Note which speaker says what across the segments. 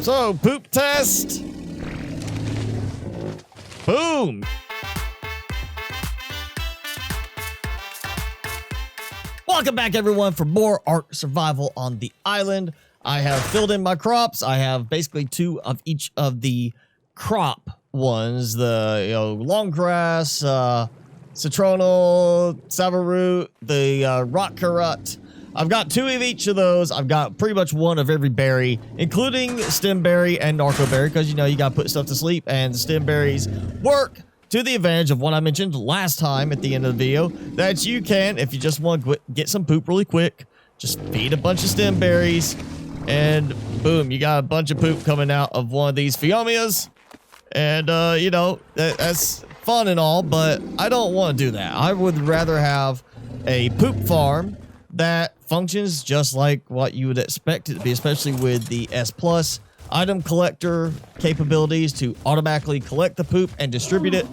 Speaker 1: So, poop test. Boom. Welcome back, everyone, for more Ark Survival on the island. I have filled in my crops. I have basically 2 of each of the crop ones. The long grass, citronal, savaroot, the rock carrot. I've got 2 of each of those. I've got pretty much 1 of every berry, including stemberry and narcoberry, because you got to put stuff to sleep, and the stemberries work to the advantage of what I mentioned last time at the end of the video, that you can, if you just want to get some poop really quick, just feed a bunch of stemberries, and boom, you got a bunch of poop coming out of one of these pheomias. And, that's fun and all, but I don't want to do that. I would rather have a poop farm that functions just like what you would expect it to be, especially with the S+ item collector capabilities to automatically collect the poop and distribute it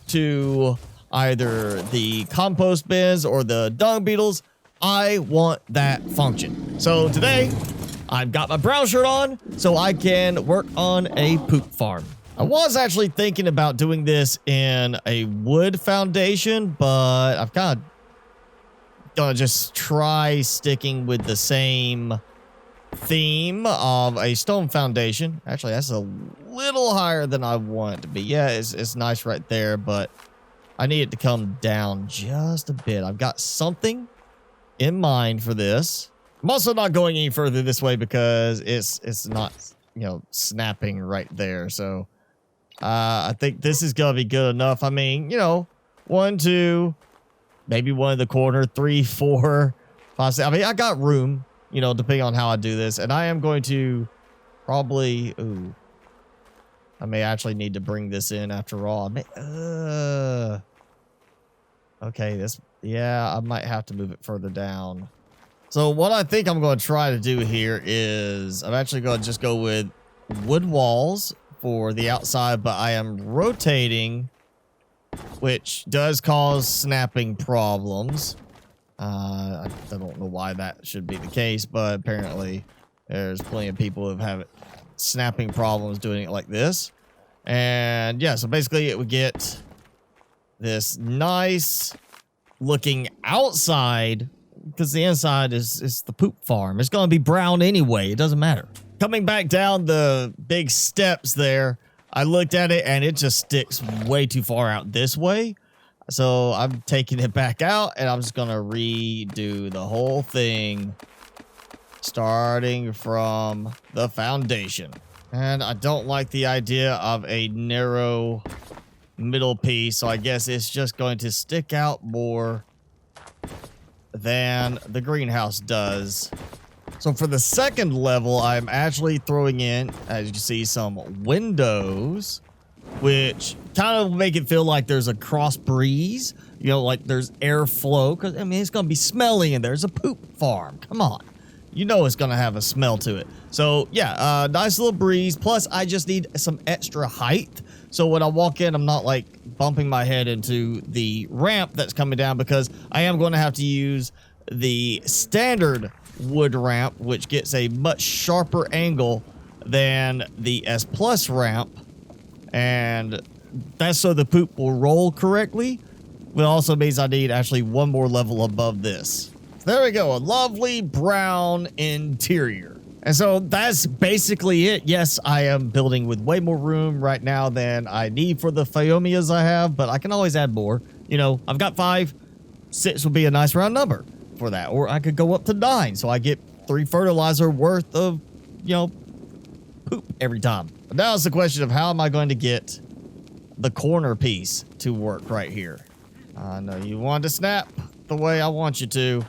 Speaker 1: to either the compost bins or the dung beetles. I want that function. So today, I've got my brown shirt on so I can work on a poop farm. I was actually thinking about doing this in a wood foundation, but I've kind of gonna just try sticking with the same theme of a stone foundation. Actually, that's a little higher than I want it to be. Yeah, it's nice right there, but I need it to come down just a bit. I've got something in mind for this. I'm also not going any further this way because it's not, snapping right there. So I think this is gonna be good enough. I mean, 1, 2, maybe 1 in the corner, 3, 4, 5, 6. I mean, I got room, depending on how I do this. And I am going to probably, I may actually need to bring this in after all. Okay, I might have to move it further down. So what I think I'm going to try to do here is I'm actually going to just go with wood walls for the outside, but I am rotating, which does cause snapping problems. I don't know why that should be the case, but apparently there's plenty of people who have snapping problems doing it like this. And yeah, so basically it would get this nice looking outside, because the inside is the poop farm. It's going to be brown anyway. It doesn't matter. Coming back down the big steps there, I looked at it and it just sticks way too far out this way. So I'm taking it back out and I'm just going to redo the whole thing, starting from the foundation. And I don't like the idea of a narrow middle piece, so I guess it's just going to stick out more than the greenhouse does. So for the second level, I'm actually throwing in, as you can see, some windows, which kind of make it feel like there's a cross breeze, like there's airflow, because I mean it's gonna be smelly and there's a poop farm. Come on, it's gonna have a smell to it. So yeah, nice little breeze. Plus I just need some extra height, so when I walk in, I'm not like bumping my head into the ramp that's coming down, because I am going to have to use the standard wood ramp, which gets a much sharper angle than the S+ ramp. And that's so the poop will roll correctly. It also means I need actually 1 more level above this. There we go, a lovely brown interior. And so that's basically it. Yes, I am building with way more room right now than I need for the pheomias I have, but I can always add more. I've got 5. 6 would be a nice round number for that. Or I could go up to 9, so I get 3 fertilizer worth of, poop every time. But now it's the question of how am I going to get the corner piece to work right here. I know you want to snap the way I want you to.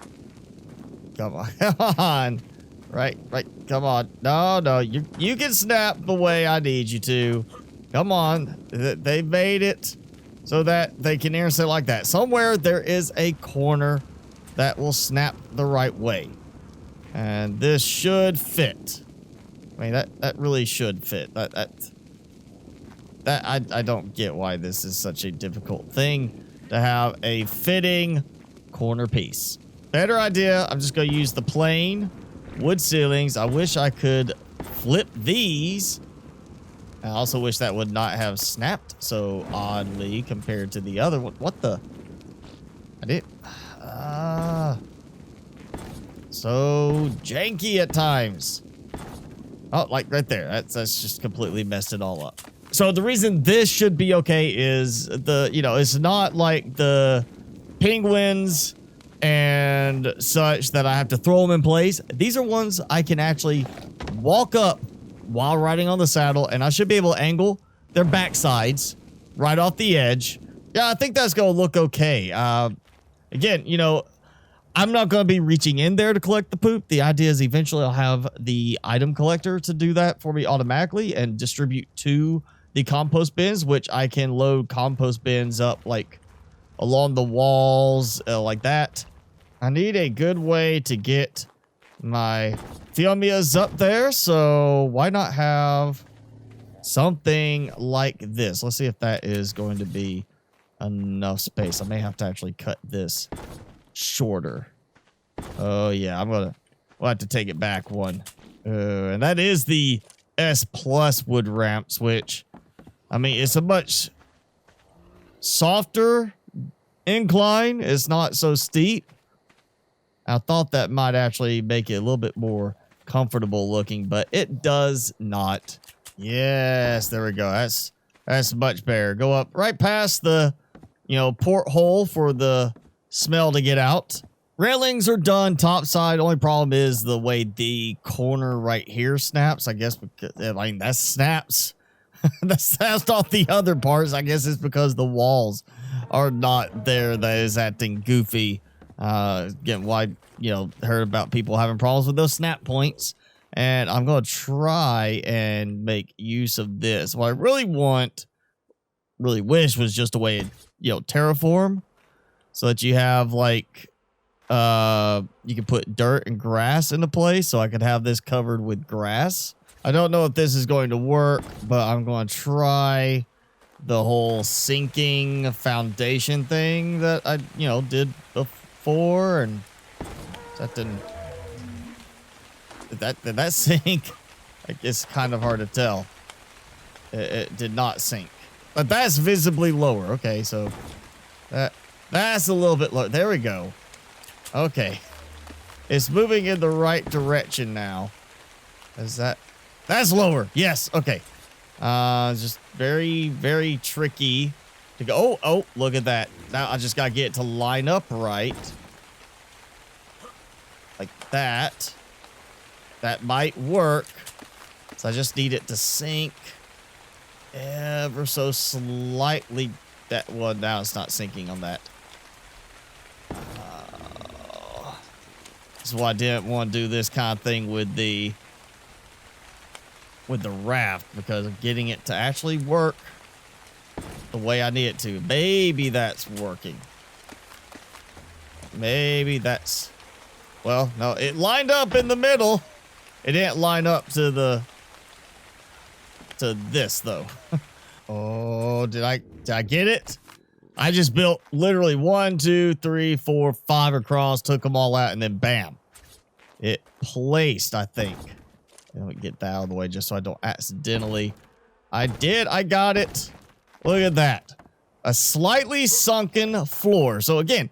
Speaker 1: Come on, come on. Right, come on. No, you can snap the way I need you to. Come on. They made it so that they can intersect like that. Somewhere there is a corner that will snap the right way. And this should fit. I mean, that really should fit. I don't get why this is such a difficult thing to have a fitting corner piece. Better idea, I'm just going to use the plain wood ceilings. I wish I could clip these. I also wish that would not have snapped so oddly compared to the other one. What the? I did. So janky at times. Oh, like right there. That's just completely messed it all up. So the reason this should be okay is it's not like the penguins and such that I have to throw them in place. These are ones I can actually walk up while riding on the saddle, and I should be able to angle their backsides right off the edge. Yeah, I think that's going to look okay. Again, I'm not going to be reaching in there to collect the poop. The idea is eventually I'll have the item collector to do that for me automatically and distribute to the compost bins, which I can load compost bins up like along the walls like that. I need a good way to get my Theomias up there, so why not have something like this? Let's see if that is going to be enough space. I may have to actually cut this shorter. Oh yeah, we'll have to take it back one. And that is the S+ wood ramps, which, I mean, it's a much softer incline. It's not so steep. I thought that might actually make it a little bit more comfortable looking, but it does not. Yes, there we go. That's much better. Go up right past the, porthole for the smell to get out. Railings are done top side. Only problem is the way the corner right here snaps. I guess because, that snaps. That snaps off the other parts. I guess it's because the walls are not there. That is acting goofy. Again, why, heard about people having problems with those snap points. And I'm going to try and make use of this. What I really wish was just a way to, terraform so that you have like, you can put dirt and grass into place, so I could have this covered with grass. I don't know if this is going to work, but I'm going to try the whole sinking foundation thing that I, did before, and that didn't. Did that sink? It's kind of hard to tell. It did not sink, but that's visibly lower. Okay, so that's a little bit lower. There we go. Okay, it's moving in the right direction now. That's lower? Yes. Okay. Just very, very tricky to go. Oh, look at that. Now I just gotta get it to line up right, like that. That might work. So I just need it to sink ever so slightly. Well, now it's not sinking on that. This is why I didn't want to do this kind of thing with the raft, because of getting it to actually work the way I need it to. Maybe that's working. Maybe that's... Well, no, it lined up in the middle. It didn't line up to this though. Oh, did I get it? I just built literally 1, 2, 3, 4, 5 across, took them all out, and then bam, it placed, I think. Let me get that out of the way just so I don't accidentally. I got it. Look at that. A slightly sunken floor. So again,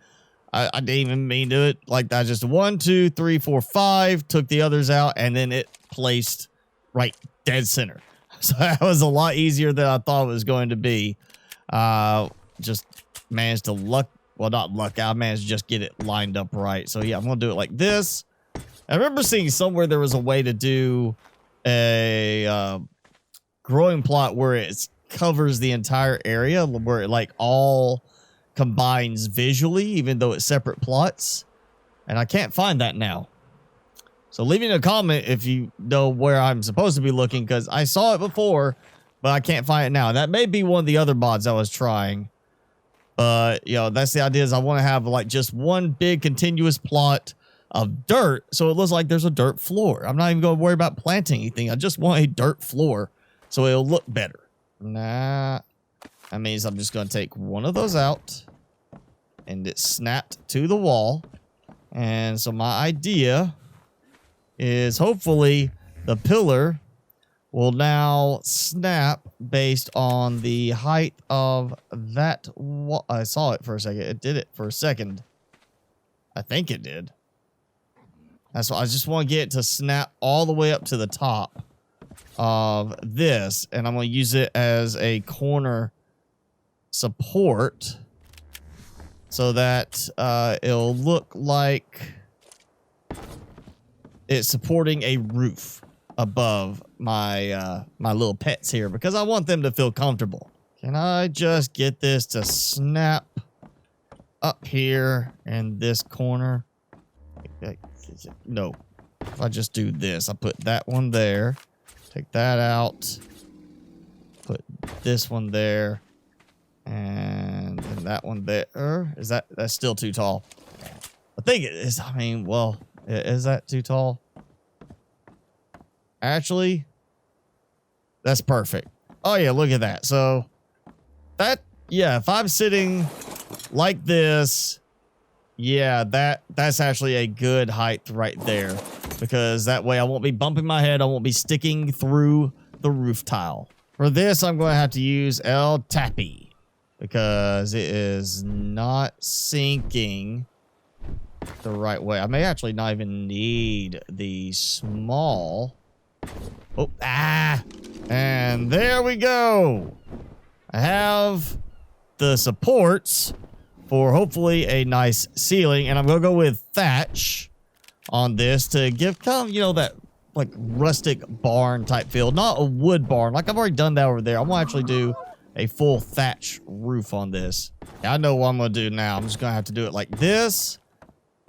Speaker 1: I didn't even mean to do it like that. Just 1, 2, 3, 4, 5, took the others out, and then it placed right dead center. So that was a lot easier than I thought it was going to be. Just managed to I managed to just get it lined up right. So yeah, I'm going to do it like this. I remember seeing somewhere there was a way to do a growing plot where it covers the entire area, where it like all combines visually, even though it's separate plots. And I can't find that now. So leave me a comment if you know where I'm supposed to be looking, because I saw it before, but I can't find it now. That may be one of the other mods I was trying. But, that's the idea, is I want to have like just one big continuous plot of dirt, so it looks like there's a dirt floor. I'm not even going to worry about planting anything. I just want a dirt floor so it'll look better. Nah, that means I'm just going to take one of those out, and it's snapped to the wall. And so my idea is hopefully the pillar will now snap based on the height of that. I saw it for a second. It did it for a second. I think it did. That's why I just want to get it to snap all the way up to the top of this. And I'm going to use it as a corner support so that it'll look like it's supporting a roof above my my little pets here, because I want them to feel comfortable. Can I just get this to snap up here in this corner? No. If I just do this, I put that one there, take that out, put this one there, and that one there. That's still too tall? I think it is. I mean, well, is that too tall? Actually, that's perfect. Oh yeah, look at that. So that, yeah, if I'm sitting like this, yeah, that's actually a good height right there, because that way I won't be bumping my head. I won't be sticking through the roof tile. For this, I'm going to have to use El Tappy because it is not sinking the right way. I may actually not even need the small. Oh, and there we go. I have the supports for hopefully a nice ceiling, and I'm gonna go with thatch on this to give kind of, you know, that like rustic barn type feel, not a wood barn like I've already done that over there. I'm gonna actually do a full thatch roof on this. I know what I'm gonna do now. I'm just gonna have to do it like this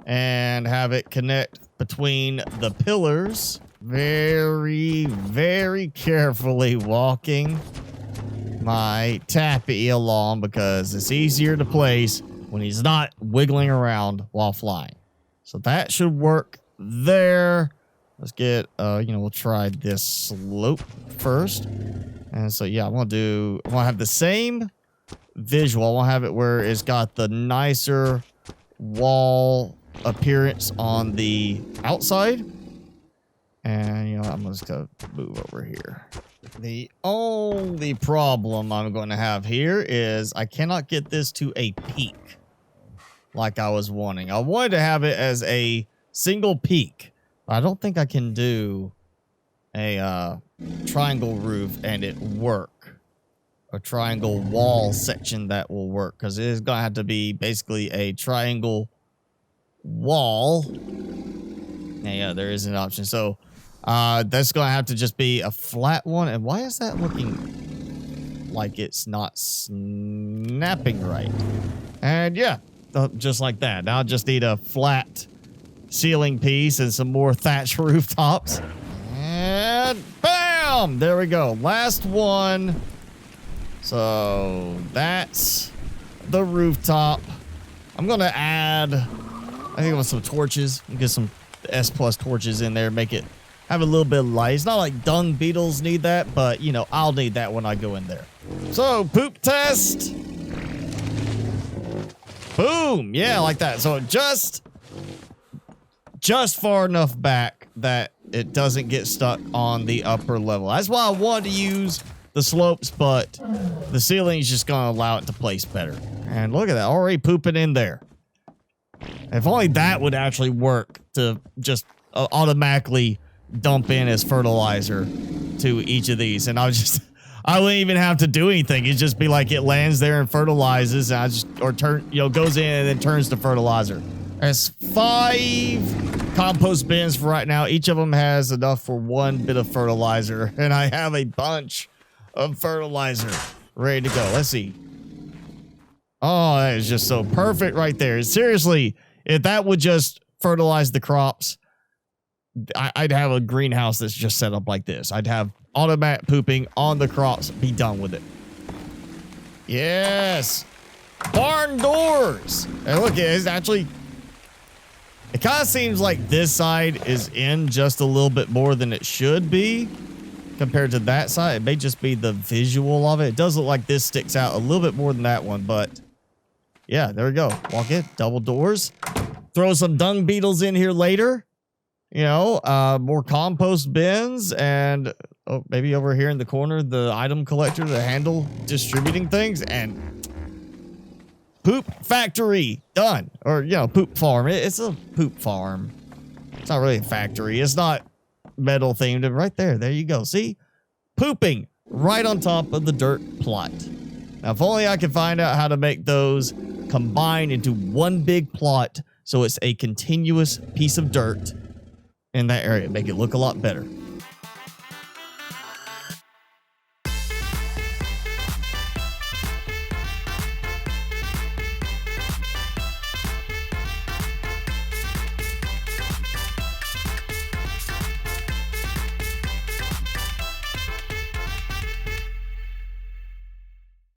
Speaker 1: and have it connect between the pillars. Very, very carefully walking my tappy along, because it's easier to place when he's not wiggling around while flying. So that should work there. Let's get, we'll try this slope first. And so, yeah, I want to have the same visual. I want to have it where it's got the nicer wall appearance on the outside. And, you know, I'm just going to move over here. The only problem I'm going to have here is I cannot get this to a peak like I was wanting. I wanted to have it as a single peak. I don't think I can do a triangle roof and it work. A triangle wall section that will work, because it is going to have to be basically a triangle wall. Yeah, there is an option. So that's going to have to just be a flat one. And why is that looking like it's not snapping right? And yeah, just like that. Now I just need a flat ceiling piece and some more thatch rooftops. And bam! There we go. Last one. So that's the rooftop. I'm going to add, I think, with some torches. Get some S+ torches in there, make it have a little bit of light. It's not like dung beetles need that, but, you know, I'll need that when I go in there. So, poop test. Boom. Yeah, like that. So, just far enough back that it doesn't get stuck on the upper level. That's why I wanted to use the slopes, but the ceiling is just going to allow it to place better. And look at that, already pooping in there. If only that would actually work to just automatically dump in as fertilizer to each of these. And I wouldn't even have to do anything. It'd just be like it lands there and fertilizes, and goes in and then turns to fertilizer. There's 5 compost bins for right now. Each of them has enough for 1 bit of fertilizer, and I have a bunch of fertilizer ready to go. Let's see. Oh, that is just so perfect right there. Seriously, if that would just fertilize the crops, I'd have a greenhouse that's just set up like this. I'd have automatic pooping on the crops, be done with it. Yes. Barn doors. And look, it's actually, it kind of seems like this side is in just a little bit more than it should be compared to that side. It may just be the visual of it. It does look like this sticks out a little bit more than that one, but yeah, there we go. Walk in, double doors. Throw some dung beetles in here later. You know, more compost bins, and oh, maybe over here in the corner, the item collector to handle distributing things, and poop factory done. Or, you know, poop farm. It's a poop farm. It's not really a factory. It's not metal themed. Right there. There you go. See? Pooping right on top of the dirt plot. Now, if only I could find out how to make those combine into one big plot so it's a continuous piece of dirt in that area. Make it look a lot better.